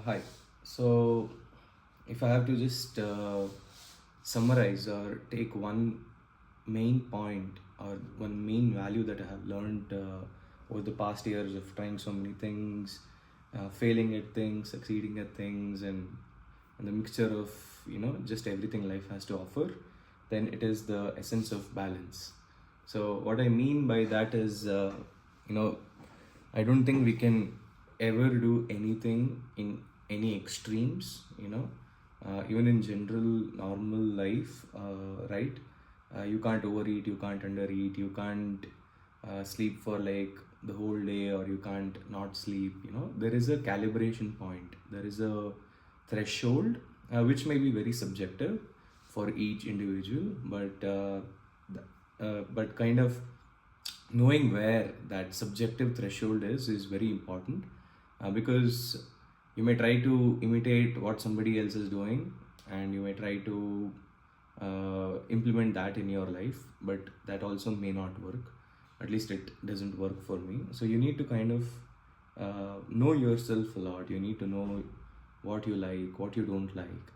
Hi. So, if I have to just summarize or take one main point or one main value that I have learned over the past years of trying so many things, failing at things, succeeding at things, and the mixture of just everything life has to offer, then it is the essence of balance. So, what I mean by that is, you know, I don't think we can ever do anything in any extremes, even in general normal life, right? You can't overeat, you can't undereat, you can't sleep for like the whole day, or you can't not sleep. There is a calibration point, there is a threshold, which may be very subjective for each individual, but kind of knowing where that subjective threshold is very important, because you may try to imitate what somebody else is doing, and you may try to implement that in your life, but that also may not work. At least it doesn't work for me. So you need to kind of know yourself a lot. You need to know what you like, what you don't like,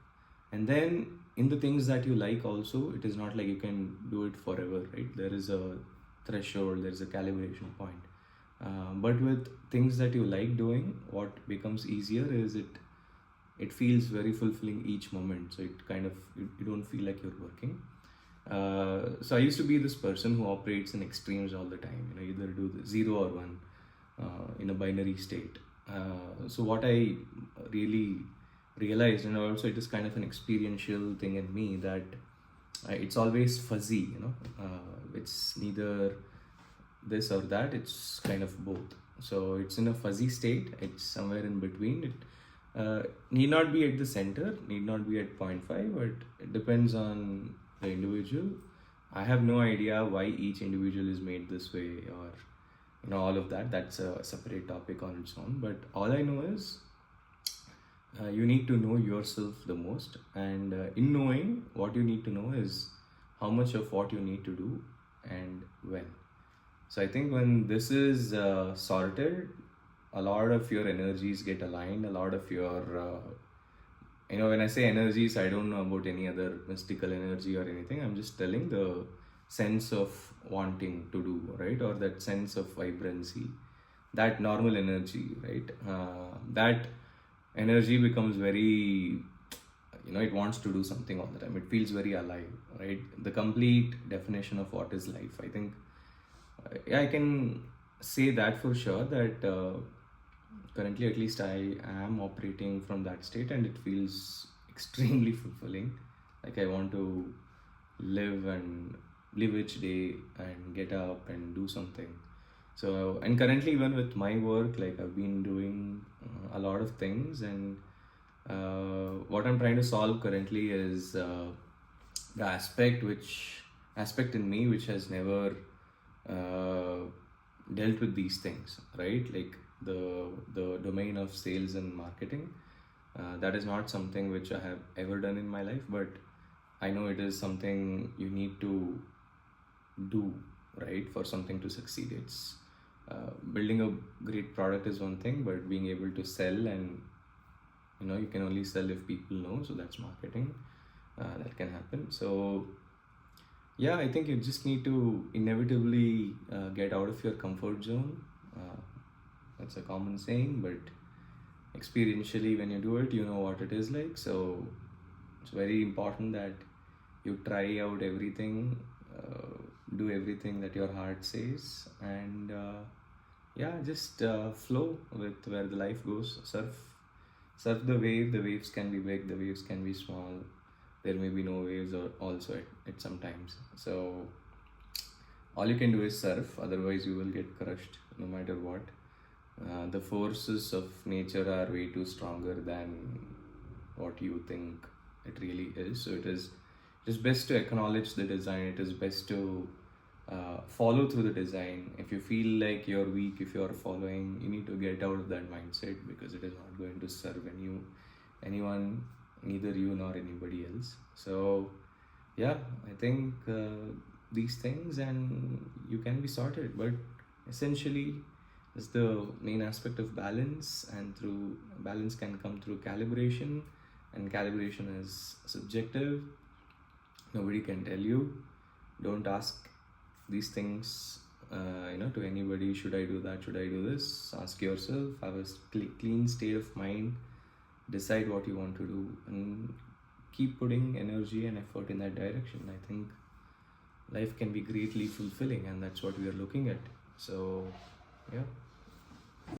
and then in the things that you like also, it is not like you can do it forever, right? There is a threshold, there is a calibration point. But with things that you like doing, what becomes easier is it feels very fulfilling each moment. So it kind of, you don't feel like you're working. So I used to be this person who operates in extremes all the time, either do the 0 or 1, in a binary state. So what I really realized, and also it is kind of an experiential thing in me, that it's always fuzzy. It's neither this or that, it's kind of both. So it's in a fuzzy state, it's somewhere in between. It need not be at the center, need not be at point 0.5, but it depends on the individual. I have no idea why each individual is made this way, or all of that. That's a separate topic on its own. But all I know is, you need to know yourself the most, and in knowing what you need to know is how much of what you need to do and when. So I think when this is sorted, a lot of your energies get aligned. A lot of your, when I say energies, I don't know about any other mystical energy or anything. I'm just telling the sense of wanting to do, right? Or that sense of vibrancy, that normal energy, right? That energy becomes very, it wants to do something all the time. It feels very alive, right? The complete definition of what is life, I think. I can say that for sure, that currently at least I am operating from that state, and it feels extremely fulfilling. Like I want to live each day and get up and do something. So, and currently even with my work, like I've been doing a lot of things, and what I'm trying to solve currently is the aspect in me which has never uh, dealt with these things, right? Like the domain of sales and marketing. That is not something which I have ever done in my life, but I know it is something you need to do, right, for something to succeed. It's building a great product is one thing, but being able to sell, and you can only sell if people know. So that's marketing. That can happen. So yeah, I think you just need to inevitably get out of your comfort zone. That's a common saying, but experientially, when you do it, you know what it is like. So it's very important that you try out everything, do everything that your heart says, and yeah, just flow with where the life goes. Surf the wave. The waves can be big, the waves can be small. There may be no waves or also at sometimes. So all you can do is surf, otherwise you will get crushed no matter what. The forces of nature are way too stronger than what you think it really is. So it is best to acknowledge the design. It is best to follow through the design. If you feel like you're weak, if you're following, you need to get out of that mindset, because it is not going to serve anyone, neither you nor anybody else. So yeah, I think these things, and you can be sorted. But essentially, It's the main aspect of balance, and through balance can come through calibration, and calibration is subjective. Nobody can tell you. Don't ask these things to anybody. Should I do that? Should I do this? Ask yourself. Have a clean state of mind. Decide what you want to do, and keep putting energy and effort in that direction. I think life can be greatly fulfilling, and that's what we are looking at. So yeah.